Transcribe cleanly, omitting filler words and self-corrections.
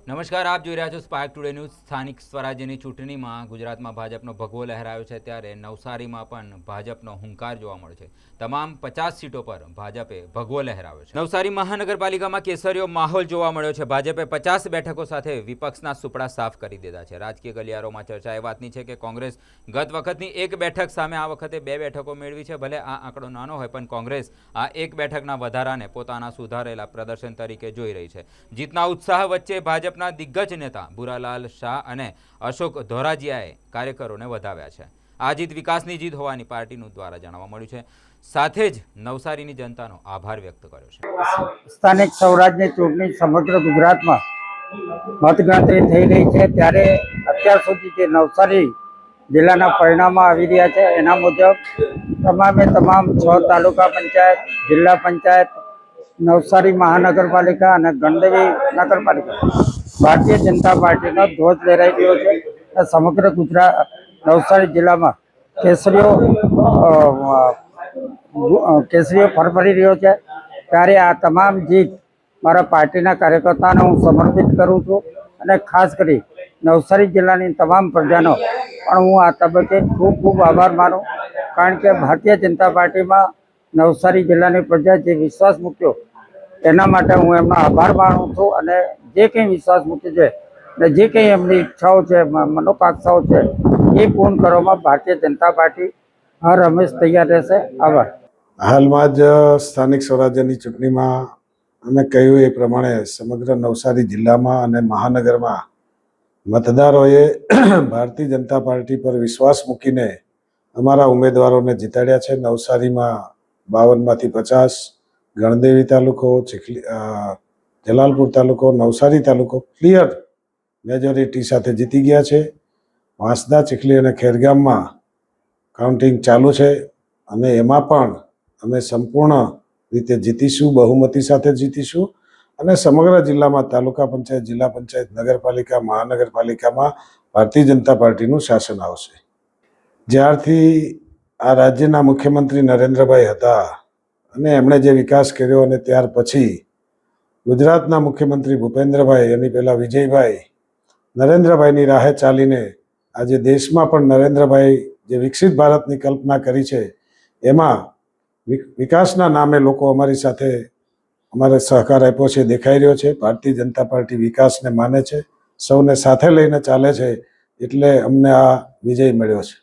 નમસ્કાર, આપ જોઈ રહ્યા છો સ્પાર્ક ટુડે ન્યૂઝ। સ્થાનિક સ્વરાજ્યની ચૂંટણીમાં ગુજરાતમાં ભાજપનો ભગવો લહેરાયો છે, ત્યારે નવસારીમાં પણ ભાજપનો હુંકાર જોવા મળ્યો છે। તમામ 50 સીટો પર ભાજપે ભગવો લહેરાવ્યો છે। નવસારી મહાનગરપાલિકામાં કેસરીયો માહોલ જોવા મળ્યો છે। ભાજપે 50 બેઠકો સાથે વિપક્ષના સુપડા સાફ કરી દીધા છે। રાજકીય ગલિયારોમાં ચર્ચા એ વાતની છે કે કોંગ્રેસ ગત વખતની 1 બેઠક સામે આ વખતે 2 બેઠકો મેળવી છે। ભલે આ આંકડો નાનો હોય, પણ કોંગ્રેસ આ 1 બેઠકના વધારાને પોતાના સુધારેલા પ્રદર્શન તરીકે જોઈ રહી છે। જીતના ઉત્સાહ વચ્ચે ભાજપના દિગ્ગજ નેતા ભૂરાલાલ શાહ અને અશોક ધોરાજીયાએ કાર્યકરોને વધાવ્યા છે। આ જીત વિકાસની જીત હોવાની પાર્ટીનું દ્વારા જાણવા મળ્યું છે। સાથે જ નવસારીની જનતાનો આભાર વ્યક્ત કર્યો છે। સ્થાનિક સ્વરાજ્યની ચૂંટણી સમગ્ર ગુજરાતમાં મતગણતરી થઈ રહી છે, ત્યારે અત્યાર સુધી જે નવસારી જિલ્લાના પરિણામો આવી રહ્યા છે એના મુજબ તમામ 6 તાલુકા પંચાયત, જિલ્લા પંચાયત, નવસારી મહાનગરપાલિકા અને ગણદેવી નગરપાલિકા ભારતીય જનતા પાર્ટીનો ધ્વજ લહેરાઈ રહ્યો છે। સમગ્ર ગુજરાત નવસારી જિલ્લામાં કેસરીઓ ફરફરી રહ્યો છે, ત્યારે આ તમામ જીત મારા પાર્ટીના કાર્યકર્તાઓને હું સમર્પિત કરું છું અને ખાસ કરી નવસારી જિલ્લાની તમામ પ્રજાનો પણ હું આ તબક્કે ખૂબ આભાર માનું, કારણ કે ભારતીય જનતા પાર્ટીમાં નવસારી જિલ્લાની પ્રજા જે વિશ્વાસ મૂક્યો એના માટે હું એમનો આભાર માનું છું અને જે કંઈ વિશ્વાસ મૂક્યો છે અને જે કંઈ એમની ઈચ્છાઓ છે, મનોકાંક્ષાઓ છે એ પૂર્ણ કરવામાં ભારતીય જનતા પાર્ટી હર હંમેશ તૈયાર રહેશે। આભાર। હાલમાં જ સ્થાનિક સ્વરાજ્યની ચૂંટણીમાં અમે કહ્યું એ પ્રમાણે સમગ્ર નવસારી જિલ્લામાં અને મહાનગરમાં મતદારોએ ભારતીય જનતા પાર્ટી પર વિશ્વાસ મૂકીને અમારા ઉમેદવારોને જીતાડ્યા છે। નવસારીમાં 52માંથી 50, ગણદેવી તાલુકો, જલાલપુર તાલુકો, નવસારી તાલુકો ક્લિયર મેજોરિટી સાથે જીતી ગયા છે। વાંસદા, ચીખલી અને ખેરગામમાં કાઉન્ટિંગ ચાલુ છે અને એમાં પણ અમે સંપૂર્ણ રીતે જીતીશું, બહુમતી સાથે જીતીશું અને સમગ્ર જિલ્લામાં તાલુકા પંચાયત, જિલ્લા પંચાયત, નગરપાલિકા, મહાનગરપાલિકામાં ભારતીય જનતા પાર્ટીનું શાસન આવશે। જ્યારથી આ રાજ્યના મુખ્યમંત્રી નરેન્દ્રભાઈ હતા અને એમણે જે વિકાસ કર્યો અને ત્યાર પછી ગુજરાતના મુખ્યમંત્રી ભૂપેન્દ્રભાઈ, એની પહેલાં વિજયભાઈ, નરેન્દ્રભાઈની રાહે ચાલીને આજે દેશમાં પણ નરેન્દ્રભાઈ જે વિકસિત ભારતની કલ્પના કરી છે એમાં વિકાસના નામે લોકો અમારી સાથે અમારે સહકાર આપ્યો છે, દેખાઈ રહ્યો છે। ભારતીય જનતા પાર્ટી વિકાસને માને છે, સૌને સાથે લઈને ચાલે છે, એટલે અમને આ વિજય મળ્યો છે।